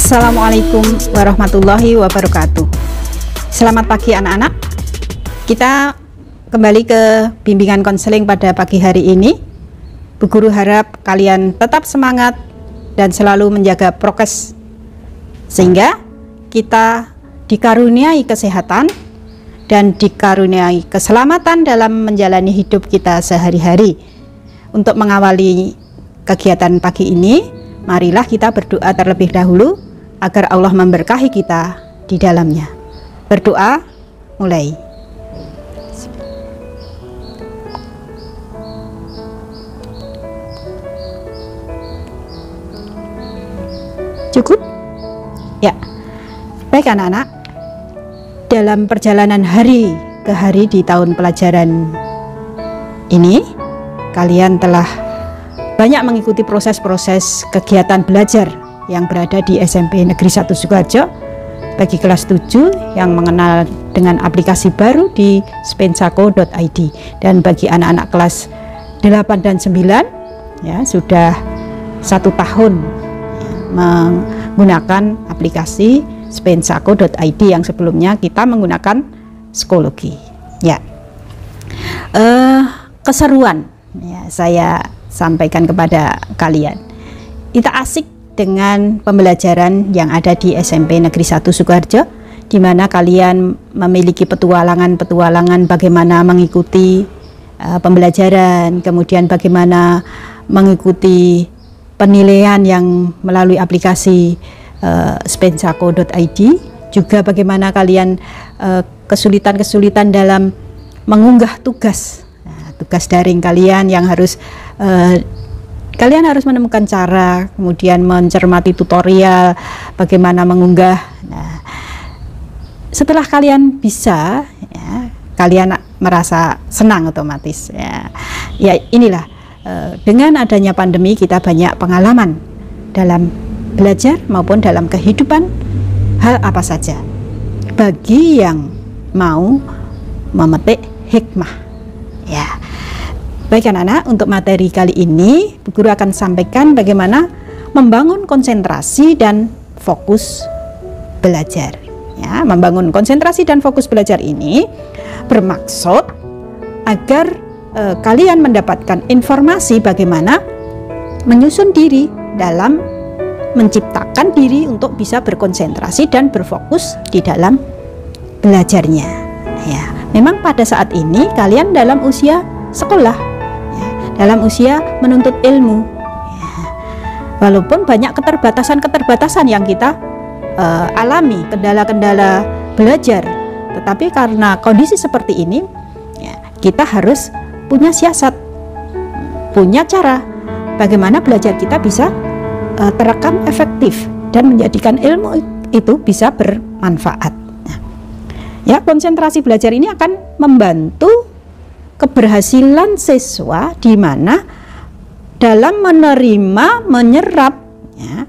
Assalamualaikum warahmatullahi wabarakatuh. Selamat pagi anak-anak. Kita kembali ke bimbingan konseling pada pagi hari ini. Bu Guru harap kalian tetap semangat dan selalu menjaga prokes, sehingga kita dikaruniai kesehatan dan dikaruniai keselamatan dalam menjalani hidup kita sehari-hari. Untuk mengawali kegiatan pagi ini, marilah kita berdoa terlebih dahulu agar Allah memberkahi kita di dalamnya. Berdoa, mulai. Cukup? Ya. Baik anak-anak, dalam perjalanan hari ke hari di tahun pelajaran ini, kalian telah banyak mengikuti proses-proses kegiatan belajar yang berada di SMP Negeri 1 Sukoharjo. Bagi kelas 7 yang mengenal dengan aplikasi baru di spensako.id, dan bagi anak-anak kelas 8 dan 9 ya sudah 1 tahun ya, menggunakan aplikasi spensako.id yang sebelumnya kita menggunakan Skologi. Ya, keseruan ya, saya sampaikan kepada kalian. Kita asik dengan pembelajaran yang ada di SMP Negeri 1 Sukoharjo, di mana kalian memiliki petualangan-petualangan bagaimana mengikuti pembelajaran, kemudian bagaimana mengikuti penilaian yang melalui aplikasi spensako.id, juga bagaimana kalian kesulitan-kesulitan dalam mengunggah tugas daring kalian yang harus kalian harus menemukan cara, kemudian mencermati tutorial bagaimana mengunggah. Nah, setelah kalian bisa ya, kalian merasa senang otomatis ya. Ya inilah, dengan adanya pandemi kita banyak pengalaman dalam belajar maupun dalam kehidupan hal apa saja. Bagi yang mau memetik hikmah ya. Baik anak-anak, untuk materi kali ini Bu Guru akan sampaikan bagaimana membangun konsentrasi dan fokus belajar ya. Membangun konsentrasi dan fokus belajar ini bermaksud agar kalian mendapatkan informasi bagaimana menyusun diri dalam menciptakan diri untuk bisa berkonsentrasi dan berfokus di dalam belajarnya ya. Memang pada saat ini kalian dalam usia sekolah ya, dalam usia menuntut ilmu ya. Walaupun banyak keterbatasan-keterbatasan yang kita alami, kendala-kendala belajar, tetapi karena kondisi seperti ini ya, kita harus punya siasat, punya cara bagaimana belajar kita bisa terekam efektif dan menjadikan ilmu itu bisa bermanfaat. Ya, konsentrasi belajar ini akan membantu keberhasilan siswa di mana dalam menerima, menyerap ya,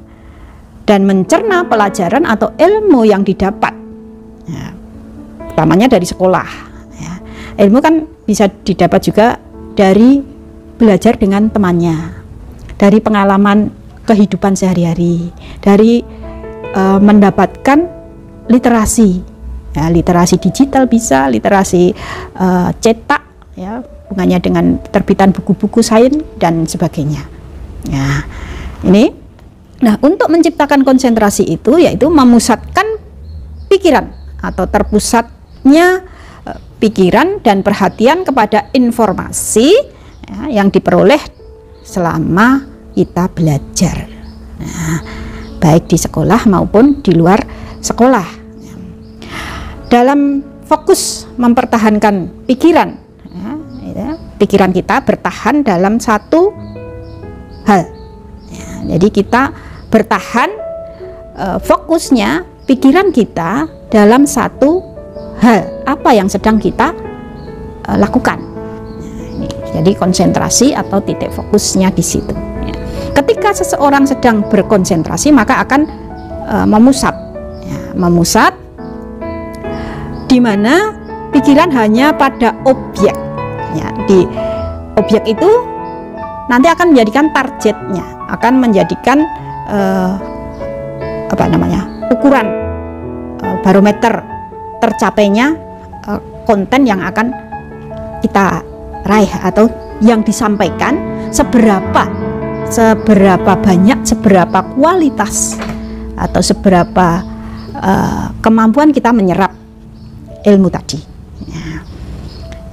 dan mencerna pelajaran atau ilmu yang didapat ya, utamanya dari sekolah ya. Ilmu kan bisa didapat juga dari belajar dengan temannya, dari pengalaman kehidupan sehari-hari, dari mendapatkan literasi ya, literasi digital bisa, literasi cetak ya, hubungannya dengan terbitan buku-buku sains dan sebagainya. Nah, ini, nah untuk menciptakan konsentrasi itu yaitu memusatkan pikiran atau terpusatnya pikiran dan perhatian kepada informasi ya, yang diperoleh selama kita belajar. Nah, baik di sekolah maupun di luar sekolah. Dalam fokus mempertahankan pikiran ya, pikiran kita bertahan dalam satu hal ya, jadi kita bertahan fokusnya pikiran kita dalam satu hal apa yang sedang kita lakukan nah, ini, jadi konsentrasi atau titik fokusnya di situ ya. Ketika seseorang sedang berkonsentrasi maka akan memusat ya, memusat di mana pikiran hanya pada objek ya, di objek itu nanti akan menjadikan targetnya, akan menjadikan ukuran barometer tercapainya konten yang akan kita raih atau yang disampaikan, seberapa banyak, seberapa kualitas atau seberapa kemampuan kita menyerap ilmu tadi.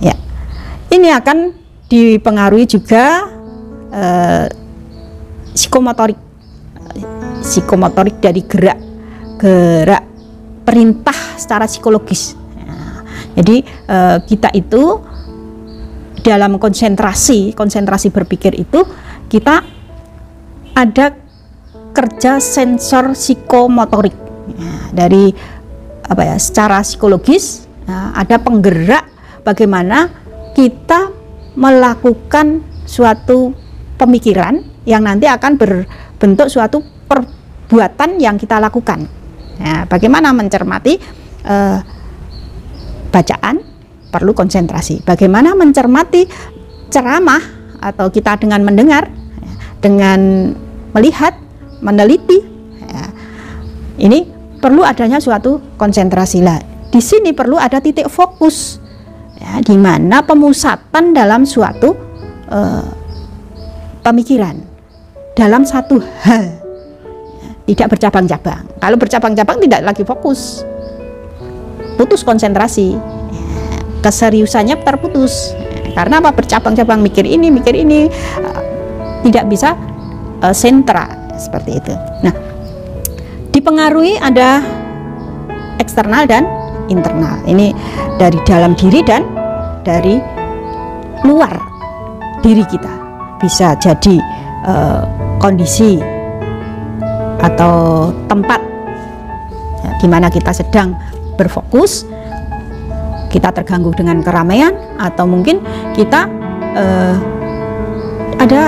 Ya, ini akan dipengaruhi juga psikomotorik dari gerak perintah secara psikologis. Jadi kita itu dalam konsentrasi berpikir itu kita ada kerja sensor psikomotorik. Dari secara psikologis ada penggerak bagaimana kita melakukan suatu pemikiran yang nanti akan berbentuk suatu perbuatan yang kita lakukan. Bagaimana mencermati bacaan perlu konsentrasi. Bagaimana mencermati ceramah atau kita dengan mendengar, dengan melihat, meneliti, ini perlu adanya suatu konsentrasi lah. Di sini perlu ada titik fokus, di mana pemusatan dalam suatu pemikiran dalam satu hal, tidak bercabang-cabang. Kalau bercabang-cabang tidak lagi fokus, putus konsentrasi, keseriusannya terputus. Karena apa? Bercabang-cabang, mikir ini, tidak bisa sentra seperti itu. Nah, dipengaruhi ada eksternal dan internal. Ini dari dalam diri dan dari luar diri kita. Bisa jadi kondisi atau tempat di mana kita sedang berfokus, kita terganggu dengan keramaian, atau mungkin kita ada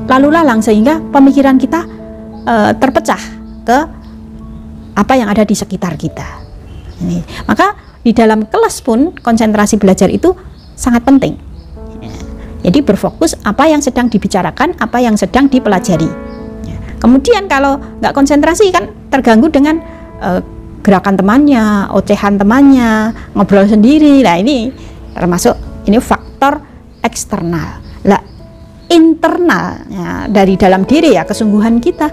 lalu lalang sehingga pemikiran kita terpecah ke apa yang ada di sekitar kita. Maka di dalam kelas pun konsentrasi belajar itu sangat penting. Jadi berfokus apa yang sedang dibicarakan, apa yang sedang dipelajari. Kemudian kalau nggak konsentrasi kan terganggu dengan gerakan temannya, ocehan temannya, ngobrol sendiri. Nah, ini termasuk ini faktor eksternal. Lah, internal dari dalam diri kesungguhan kita.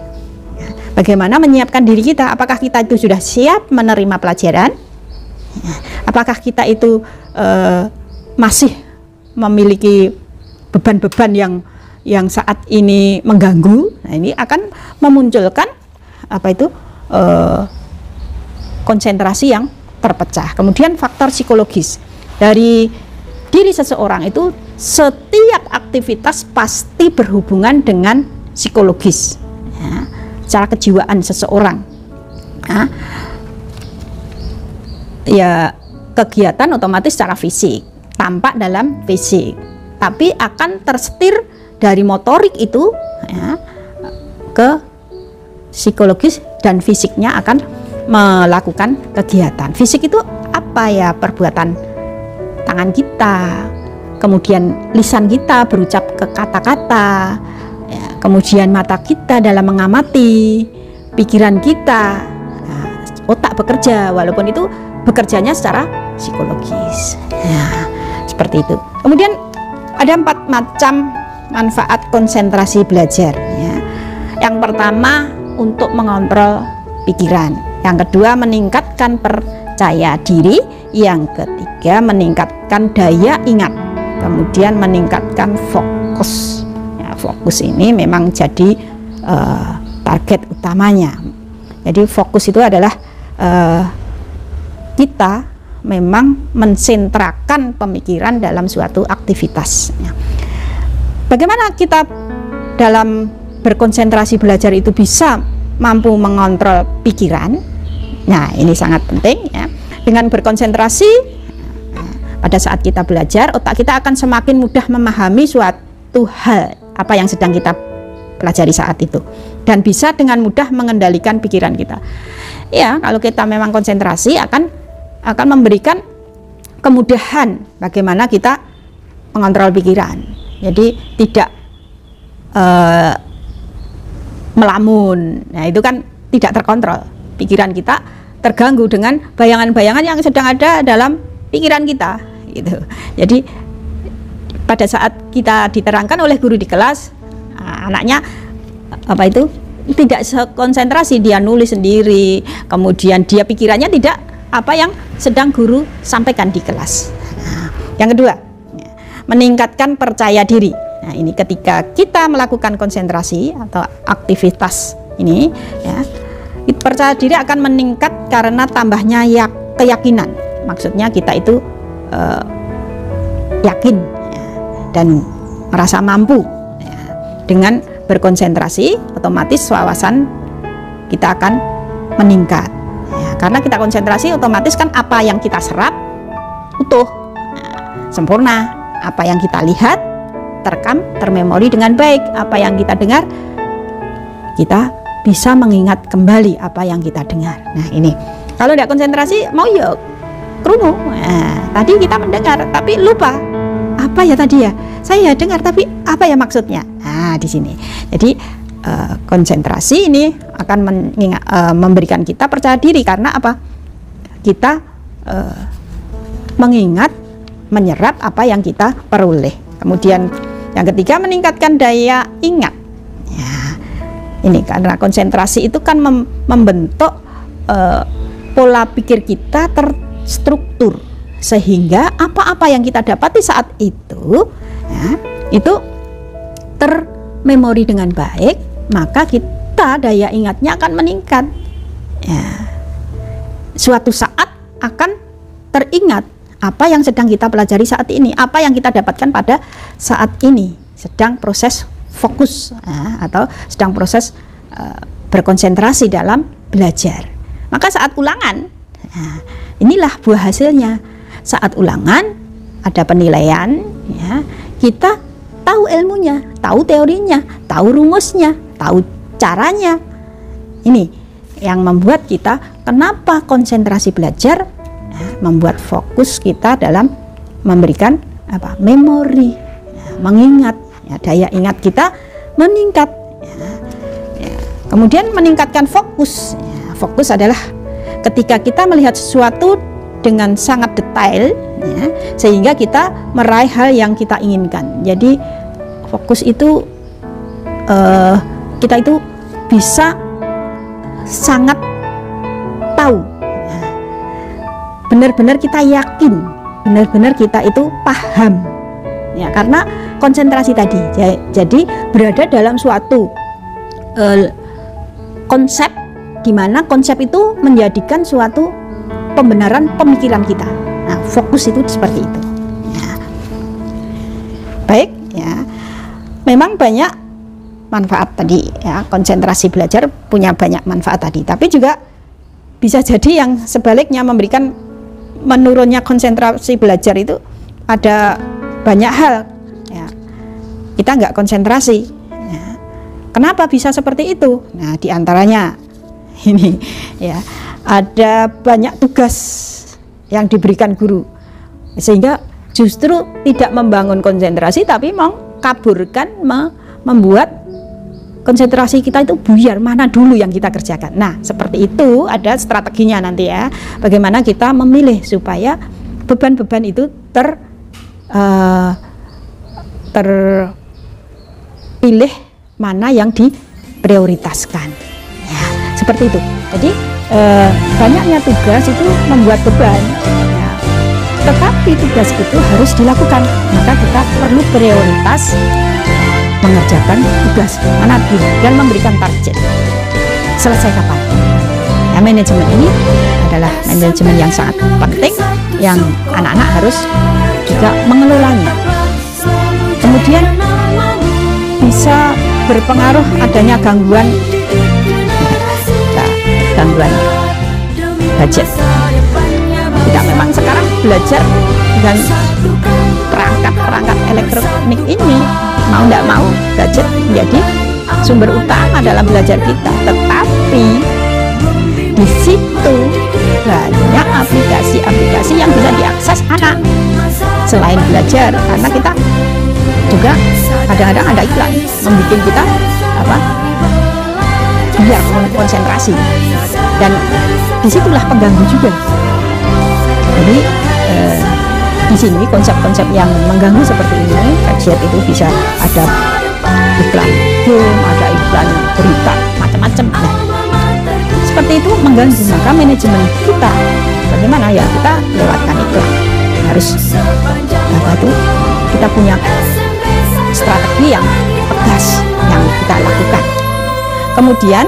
Bagaimana menyiapkan diri kita? Apakah kita itu sudah siap menerima pelajaran? Apakah kita itu masih memiliki beban-beban yang saat ini mengganggu? Nah, ini akan memunculkan konsentrasi yang terpecah. Kemudian faktor psikologis dari diri seseorang itu, setiap aktivitas pasti berhubungan dengan psikologis, secara kejiwaan seseorang. Ya, kegiatan otomatis secara fisik, tampak dalam fisik, tapi akan tersetir dari motorik itu ke psikologis, dan fisiknya akan melakukan kegiatan. Fisik itu apa ya? Perbuatan tangan kita, kemudian lisan kita berucap ke kata-kata, kemudian mata kita dalam mengamati, pikiran kita, otak bekerja, walaupun itu bekerjanya secara psikologis. Seperti itu. Kemudian ada 4 macam manfaat konsentrasi belajar. Yang pertama, untuk mengontrol pikiran. Yang kedua, meningkatkan percaya diri. Yang ketiga, meningkatkan daya ingat. Kemudian meningkatkan fokus. Fokus ini memang jadi target utamanya. Jadi fokus itu adalah kita memang mensentrakan pemikiran dalam suatu aktivitas. Bagaimana kita dalam berkonsentrasi belajar itu bisa mampu mengontrol pikiran? Nah, ini sangat penting ya. Dengan berkonsentrasi pada saat kita belajar, otak kita akan semakin mudah memahami suatu hal apa yang sedang kita pelajari saat itu, dan bisa dengan mudah mengendalikan pikiran kita. Ya, kalau kita memang konsentrasi akan memberikan kemudahan bagaimana kita mengontrol pikiran. Jadi tidak melamun. Nah, itu kan tidak terkontrol. pikiran kita terganggu dengan bayangan-bayangan yang sedang ada dalam pikiran kita gitu. Jadi pada saat kita diterangkan oleh guru di kelas, anaknya apa itu tidak konsentrasi, dia nulis sendiri, kemudian dia pikirannya tidak apa yang sedang guru sampaikan di kelas. Yang kedua, meningkatkan percaya diri. Nah, ini ketika kita melakukan konsentrasi atau aktivitas ini, ya, percaya diri akan meningkat karena tambahnya keyakinan. Maksudnya kita itu yakin, ya, dan merasa mampu, ya. Dengan berkonsentrasi, otomatis wawasan kita akan meningkat, ya. Karena kita konsentrasi, otomatis kan apa yang kita serap utuh, sempurna. Apa yang kita lihat terekam, termemori dengan baik. Apa yang kita dengar, kita bisa mengingat kembali apa yang kita dengar. Nah, ini kalau tidak konsentrasi mau ya krungu. Nah, tadi kita mendengar tapi lupa apa ya tadi ya, saya dengar tapi apa ya maksudnya. Nah, di sini jadi konsentrasi ini akan memberikan kita percaya diri karena apa, kita mengingat, menyerap apa yang kita peroleh. Kemudian yang ketiga, meningkatkan daya ingat, ya, ini karena konsentrasi itu kan membentuk pola pikir kita terstruktur, sehingga apa-apa yang kita dapati saat itu, ya, itu termemori dengan baik, maka kita daya ingatnya akan meningkat, ya. Suatu saat akan teringat apa yang sedang kita pelajari saat ini, apa yang kita dapatkan pada saat ini, sedang proses fokus, ya, atau sedang proses berkonsentrasi dalam belajar. Maka saat ulangan, nah, inilah buah hasilnya. Saat ulangan ada penilaian, ya, kita tahu ilmunya, tahu teorinya, tahu rumusnya, tahu caranya. Ini yang membuat kita kenapa konsentrasi belajar, ya, membuat fokus kita dalam memberikan apa, memori, ya, mengingat, ya, daya ingat kita meningkat, ya. Ya. Kemudian meningkatkan fokus, ya, fokus adalah ketika kita melihat sesuatu dengan sangat detail, ya, sehingga kita meraih hal yang kita inginkan. Jadi fokus itu kita itu bisa sangat tahu, ya, benar-benar kita yakin, benar-benar kita itu paham, ya, karena konsentrasi tadi. Jadi berada dalam suatu konsep, di mana konsep itu menjadikan suatu pembenaran pemikiran kita. Nah, fokus itu seperti itu, ya. Baik, ya, memang banyak manfaat tadi, ya, konsentrasi belajar punya banyak manfaat tadi, tapi juga bisa jadi yang sebaliknya, memberikan menurunnya konsentrasi belajar itu ada banyak hal, ya. Kita nggak konsentrasi, ya. Kenapa bisa seperti itu? Nah, diantaranya ini, ya, ada banyak tugas yang diberikan guru, sehingga justru tidak membangun konsentrasi, tapi mengkaburkan, membuat konsentrasi kita itu buyar, mana dulu yang kita kerjakan. Nah, seperti itu ada strateginya nanti, ya, bagaimana kita memilih supaya beban-beban itu terpilih mana yang diprioritaskan, ya, seperti itu. Jadi banyaknya tugas itu membuat beban, ya, tetapi tugas itu harus dilakukan, maka kita perlu prioritas mengerjakan tugas mana dulu dan memberikan target selesai kapan. Ya, manajemen ini adalah manajemen yang sangat penting, yang anak-anak harus juga mengelolanya. Kemudian bisa berpengaruh adanya gangguan budget. Tidak, memang sekarang belajar dengan perangkat elektronik ini, mau tidak mau gadget menjadi sumber utama dalam belajar kita. Tetapi di situ banyak aplikasi-aplikasi yang bisa diakses anak selain belajar, karena kita juga kadang-kadang ada iklan membuat kita biar konsentrasi. dan disitulah pengganggu juga. Jadi di sini konsep-konsep yang mengganggu seperti ini, gadget itu bisa ada iklan game, ada iklan berita macam-macam. Nah, seperti itu mengganggu, maka manajemen kita bagaimana ya, kita lewatkan itu. Harus apa itu, kita punya strategi yang tegas yang kita lakukan. Kemudian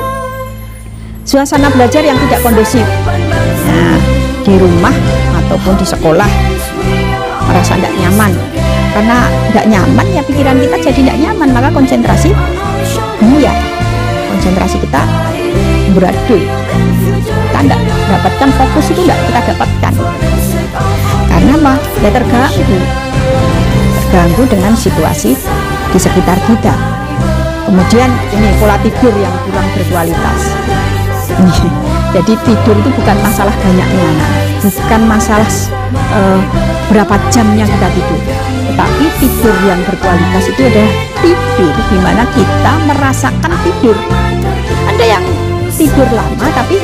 suasana belajar yang tidak kondusif. Nah, di rumah ataupun di sekolah merasa tidak nyaman, karena tidak nyaman ya pikiran kita jadi tidak nyaman, maka konsentrasi buyar, konsentrasi kita beradul, kita tidak dapatkan fokus, itu tidak kita dapatkan. Karena apa? Ya terganggu dengan situasi di sekitar kita. Kemudian ini pola tidur yang kurang berkualitas. Jadi tidur itu bukan masalah banyaknya, bukan masalah berapa jamnya kita tidur, tetapi tidur yang berkualitas itu adalah tidur di mana kita merasakan tidur. Ada yang tidur lama tapi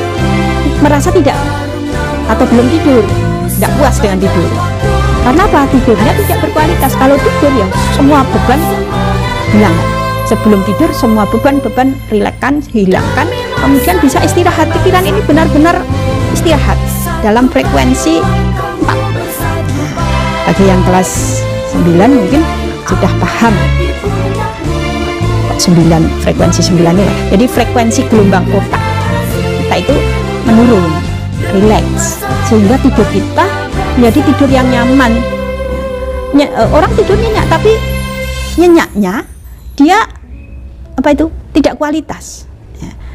merasa tidak atau belum tidur, tidak puas dengan tidur. Karena apa? Tidurnya tidak berkualitas. Kalau tidur ya semua beban hilang. Sebelum tidur semua beban-beban rilekkan, hilangkan, kemudian bisa istirahat. Pikiran ini benar-benar istirahat dalam frekuensi 4. Bagi yang kelas 9 mungkin sudah paham 9, frekuensi 9 itu. Jadi frekuensi gelombang otak kita itu menurun, rileks, sehingga tidur kita menjadi tidur yang nyaman. Orang tidur nyenyak, tapi nyenyaknya dia apa itu tidak kualitas,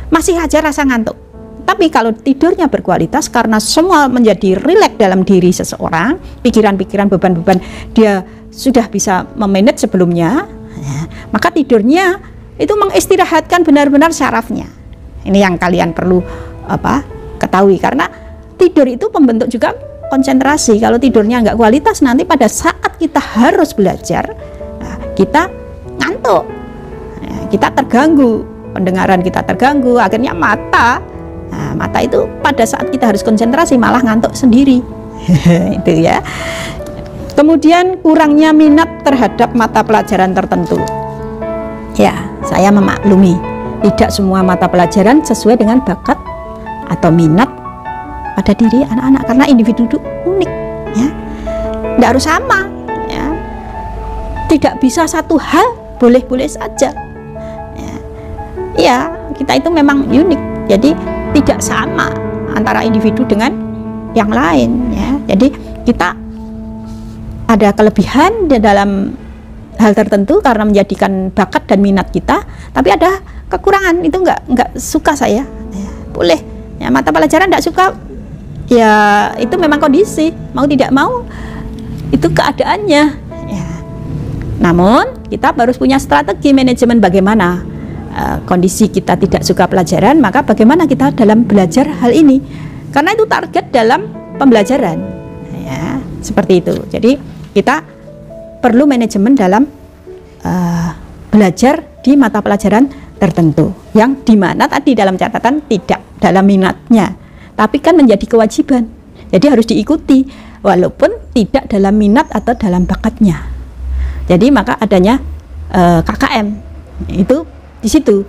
masih aja rasa ngantuk. Tapi kalau tidurnya berkualitas, karena semua menjadi rileks dalam diri seseorang, pikiran-pikiran, beban-beban dia sudah bisa memanage sebelumnya, maka tidurnya itu mengistirahatkan benar-benar syarafnya. Ini yang kalian perlu ketahui, karena tidur itu membentuk juga konsentrasi. Kalau tidurnya nggak kualitas, nanti pada saat kita harus belajar, kita ngantuk, kita terganggu, pendengaran kita terganggu, akhirnya mata itu pada saat kita harus konsentrasi malah ngantuk sendiri. Itu ya. Kemudian kurangnya minat terhadap mata pelajaran tertentu. Ya, saya memaklumi tidak semua mata pelajaran sesuai dengan bakat atau minat pada diri anak-anak, karena individu itu unik, ya. Tidak harus sama, ya. Tidak bisa satu hal boleh-boleh saja. Ya, kita itu memang unik, jadi tidak sama antara individu dengan yang lain, ya. Jadi kita ada kelebihan di dalam hal tertentu karena menjadikan bakat dan minat kita, tapi ada kekurangan, itu nggak suka saya, ya, boleh, ya, mata pelajaran nggak suka, ya itu memang kondisi, mau tidak mau itu keadaannya, ya. Namun kita harus punya strategi manajemen bagaimana kondisi kita tidak suka pelajaran, maka bagaimana kita dalam belajar hal ini, karena itu target dalam pembelajaran, ya, seperti itu. Jadi kita perlu manajemen dalam belajar di mata pelajaran tertentu, yang dimana tadi dalam catatan tidak dalam minatnya, tapi kan menjadi kewajiban, jadi harus diikuti walaupun tidak dalam minat atau dalam bakatnya. Jadi maka adanya KKM itu di situ.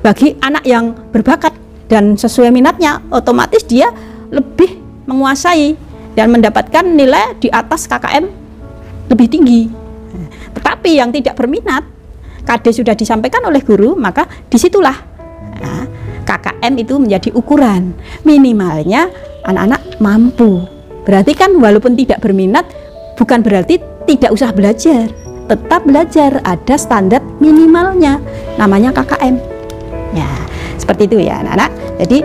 Bagi anak yang berbakat dan sesuai minatnya, otomatis dia lebih menguasai dan mendapatkan nilai di atas KKM lebih tinggi. Tetapi yang tidak berminat, KD sudah disampaikan oleh guru, maka disitulah KKM itu menjadi ukuran minimalnya anak-anak mampu. Berarti kan walaupun tidak berminat bukan berarti tidak usah belajar, tetap belajar, ada standar minimalnya, namanya KKM. Ya, seperti itu ya anak-anak. Jadi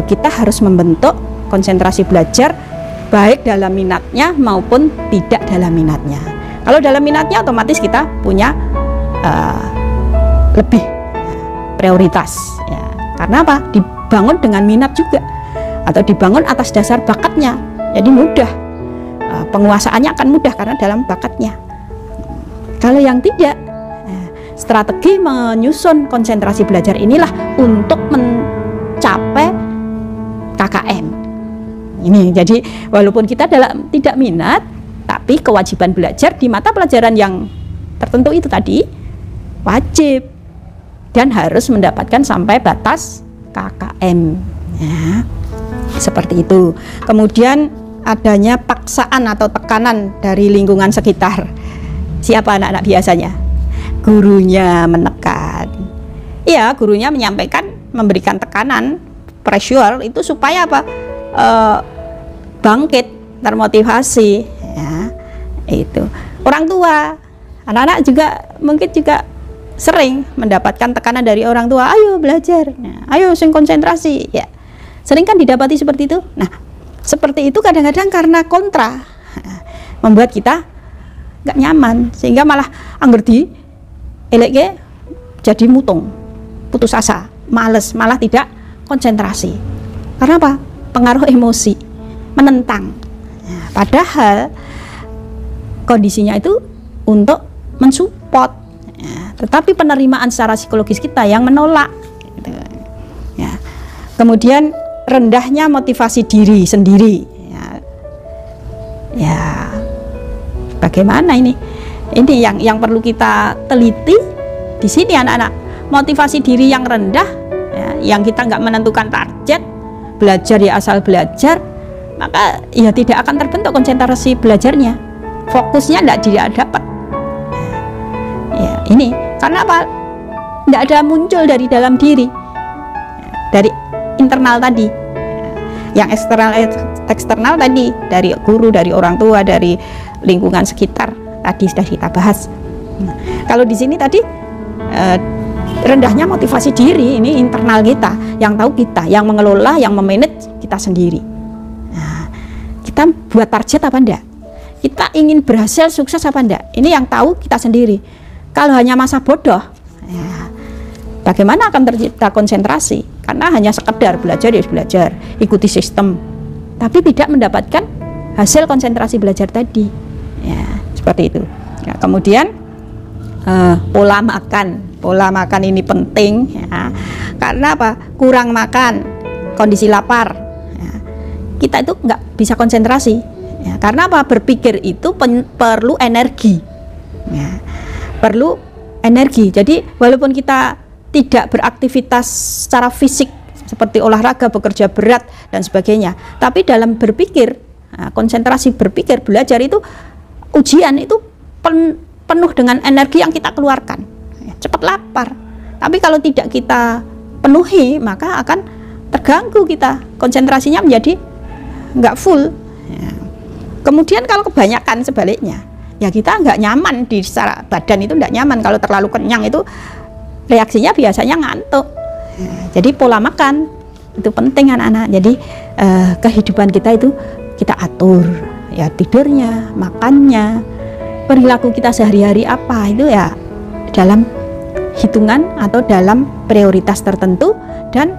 kita harus membentuk konsentrasi belajar baik dalam minatnya maupun tidak dalam minatnya. Kalau dalam minatnya otomatis kita punya lebih prioritas, ya. Karena apa? Dibangun dengan minat juga, atau dibangun atas dasar bakatnya, jadi mudah, penguasaannya akan mudah karena dalam bakatnya. Kalau yang tidak, strategi menyusun konsentrasi belajar inilah untuk mencapai ini. Jadi walaupun kita tidak minat, tapi kewajiban belajar di mata pelajaran yang tertentu itu tadi wajib dan harus mendapatkan sampai batas KKM ya. Seperti itu. Kemudian adanya paksaan atau tekanan dari lingkungan sekitar. Siapa anak-anak biasanya? Gurunya menekan. Iya, gurunya menyampaikan, memberikan tekanan, pressure itu supaya apa? Bangkit, termotivasi ya. Itu. Orang tua, anak-anak juga mungkin juga sering mendapatkan tekanan dari orang tua, ayo belajar, nah, ayo sing konsentrasi ya. Sering kan didapati seperti itu. Nah, seperti itu kadang-kadang karena kontra membuat kita nggak nyaman, sehingga malah anggerdi eleke jadi mutung, putus asa, males, malah tidak konsentrasi. Karena apa? Pengaruh emosi, menentang. Nah, padahal kondisinya itu untuk mensupport ya, tetapi penerimaan secara psikologis kita yang menolak gitu. Ya. Kemudian rendahnya motivasi diri sendiri ya. Ya, bagaimana ini yang perlu kita teliti di sini anak-anak. Motivasi diri yang rendah ya, yang kita nggak menentukan target, belajar ya asal belajar, maka ya tidak akan terbentuk konsentrasi belajarnya, fokusnya tidak dapat ya. Ini karena apa? Tidak ada muncul dari dalam diri, dari internal tadi. Yang eksternal tadi dari guru, dari orang tua, dari lingkungan sekitar tadi sudah kita bahas. Nah, kalau di sini tadi rendahnya motivasi diri, ini internal kita, yang tahu kita, yang mengelola, yang memanage kita sendiri. Nah, kita buat target apa enggak? Kita ingin berhasil sukses apa enggak? Ini yang tahu kita sendiri. Kalau hanya masa bodoh, ya, bagaimana akan tercipta konsentrasi? Karena hanya sekedar belajar ya belajar, ikuti sistem, tapi tidak mendapatkan hasil konsentrasi belajar tadi ya, seperti itu ya. Kemudian pola makan ini penting ya. Karena apa? Kurang makan, kondisi lapar ya, kita itu nggak bisa konsentrasi ya. Karena apa? Berpikir itu perlu energi ya, perlu energi. Jadi walaupun kita tidak beraktivitas secara fisik seperti olahraga, bekerja berat dan sebagainya, tapi dalam berpikir, konsentrasi berpikir, belajar itu, ujian itu penuh dengan energi yang kita keluarkan, cepat lapar. Tapi kalau tidak kita penuhi, maka akan terganggu kita, konsentrasinya menjadi nggak full. Kemudian kalau kebanyakan sebaliknya, ya kita nggak nyaman di secara badan, itu nggak nyaman. Kalau terlalu kenyang itu reaksinya biasanya ngantuk. Jadi pola makan itu penting anak-anak. Jadi kehidupan kita itu kita atur ya, tidurnya, makannya, perilaku kita sehari-hari apa itu ya dalam hitungan atau dalam prioritas tertentu dan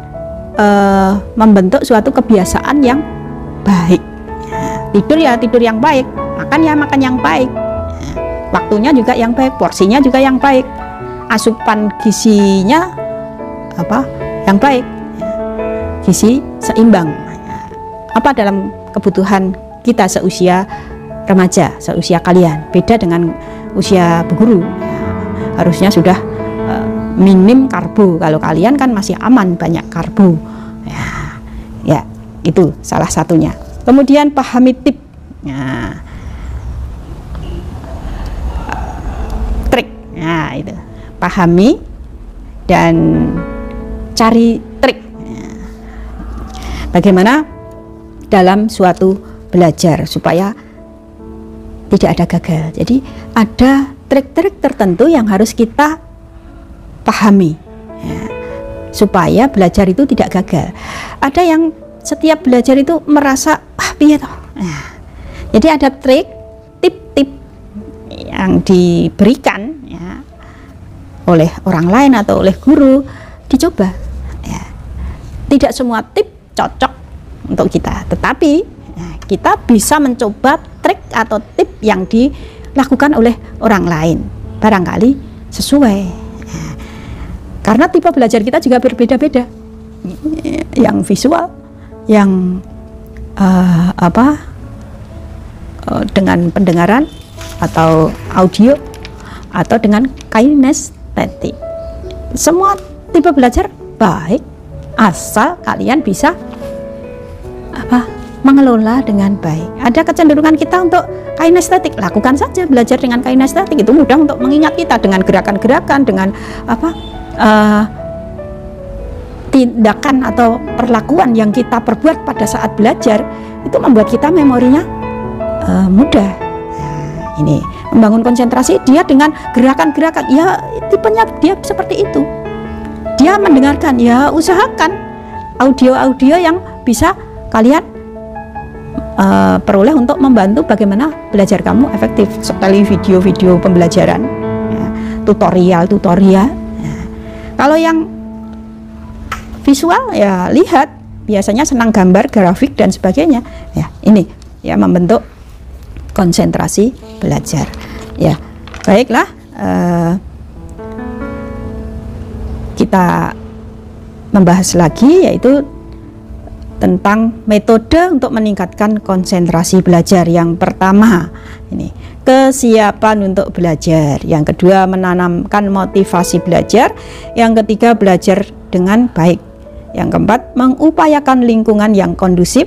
membentuk suatu kebiasaan yang baik. Tidur ya tidur yang baik, makan ya makan yang baik, waktunya juga yang baik, porsinya juga yang baik, asupan gizinya apa yang baik, gizi seimbang apa dalam kebutuhan kita seusia remaja, seusia kalian. Beda dengan usia berguru ya, harusnya sudah minim karbo. Kalau kalian kan masih aman banyak karbo ya, itu salah satunya. Kemudian pahami tip ya, trik ya, itu pahami dan cari trik ya. Bagaimana dalam suatu belajar supaya tidak ada gagal. Jadi ada trik-trik tertentu yang harus kita pahami ya, supaya belajar itu tidak gagal. Ada yang setiap belajar itu merasa piye toh. Nah, jadi ada trik, tip-tip yang diberikan ya, oleh orang lain atau oleh guru, dicoba ya. Tidak semua tip cocok untuk kita, tetapi ya, kita bisa mencoba trik atau tip yang dilakukan oleh orang lain, barangkali sesuai ya. Karena tipe belajar kita juga berbeda-beda, yang visual, yang dengan pendengaran atau audio atau dengan kinestetik. Semua tipe belajar baik asal kalian bisa mengelola dengan baik. Ada kecenderungan kita untuk kinestetik, lakukan saja belajar dengan kinestetik, itu mudah untuk mengingat kita dengan gerakan-gerakan, dengan tindakan atau perlakuan yang kita perbuat pada saat belajar, itu membuat kita memorinya mudah. Nah, ini membangun konsentrasi dia dengan gerakan-gerakan, ya tipenya dia seperti itu. Dia mendengarkan, ya usahakan audio-audio yang bisa kalian peroleh untuk membantu bagaimana belajar kamu efektif, seperti video-video pembelajaran, ya, tutorial. Ya. Kalau yang visual, ya lihat, biasanya senang gambar, grafik dan sebagainya. Ya, ini ya membentuk konsentrasi belajar. Ya, baiklah, kita membahas lagi, yaitu tentang metode untuk meningkatkan konsentrasi belajar. Yang pertama, ini kesiapan untuk belajar. Yang kedua, menanamkan motivasi belajar. Yang ketiga, belajar dengan baik. Yang keempat, mengupayakan lingkungan yang kondusif.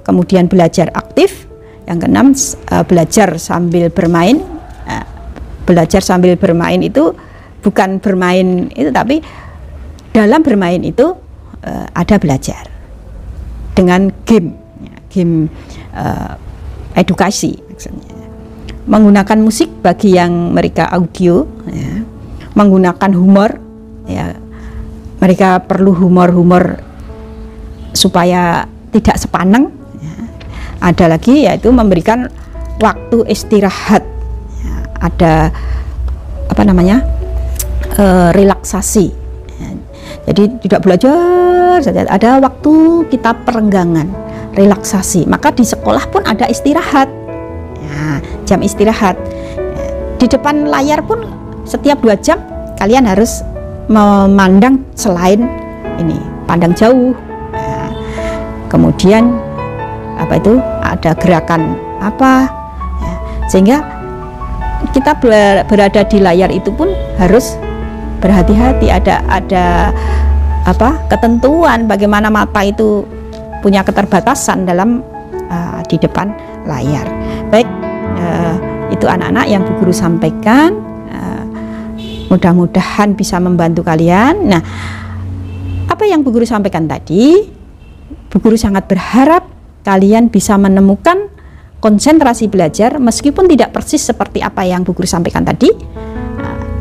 Kemudian belajar aktif. Yang keenam, belajar sambil bermain. Belajar sambil bermain itu bukan bermain itu, tapi dalam bermain itu ada belajar dengan game edukasi maksudnya. Menggunakan musik bagi yang mereka audio, ya. Menggunakan humor, ya. Mereka perlu humor supaya tidak sepaneng, ya. Ada lagi yaitu memberikan waktu istirahat, ya. Ada relaksasi, ya. Jadi tidak belajar saja, ada waktu kita perenggangan, relaksasi. Maka di sekolah pun ada istirahat, ya, jam istirahat. Ya, di depan layar pun setiap 2 jam kalian harus memandang selain ini, pandang jauh. Ya, kemudian ada gerakan ya, sehingga kita berada di layar itu pun harus berhati-hati. Ada ketentuan bagaimana mata itu punya keterbatasan dalam di depan layar. Baik, itu anak-anak yang Bu Guru sampaikan, mudah-mudahan bisa membantu kalian. Nah, apa yang Bu Guru sampaikan tadi, Bu Guru sangat berharap kalian bisa menemukan konsentrasi belajar meskipun tidak persis seperti apa yang Bu Guru sampaikan tadi.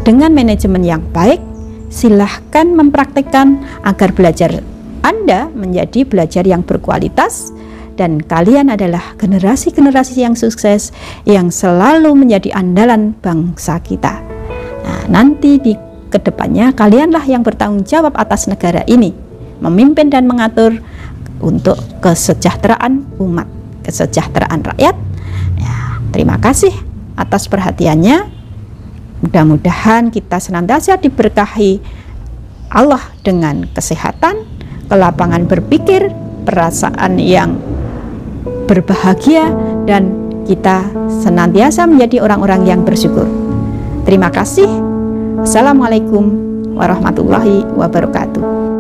Dengan manajemen yang baik, silahkan mempraktikkan agar belajar Anda menjadi belajar yang berkualitas, dan kalian adalah generasi-generasi yang sukses yang selalu menjadi andalan bangsa kita. Nah, nanti di kedepannya kalianlah yang bertanggung jawab atas negara ini, memimpin dan mengatur untuk kesejahteraan umat, kesejahteraan rakyat. Ya, terima kasih atas perhatiannya. Mudah-mudahan kita senantiasa diberkahi Allah dengan kesehatan, kelapangan berpikir, perasaan yang berbahagia, dan kita senantiasa menjadi orang-orang yang bersyukur. Terima kasih. Assalamualaikum warahmatullahi wabarakatuh.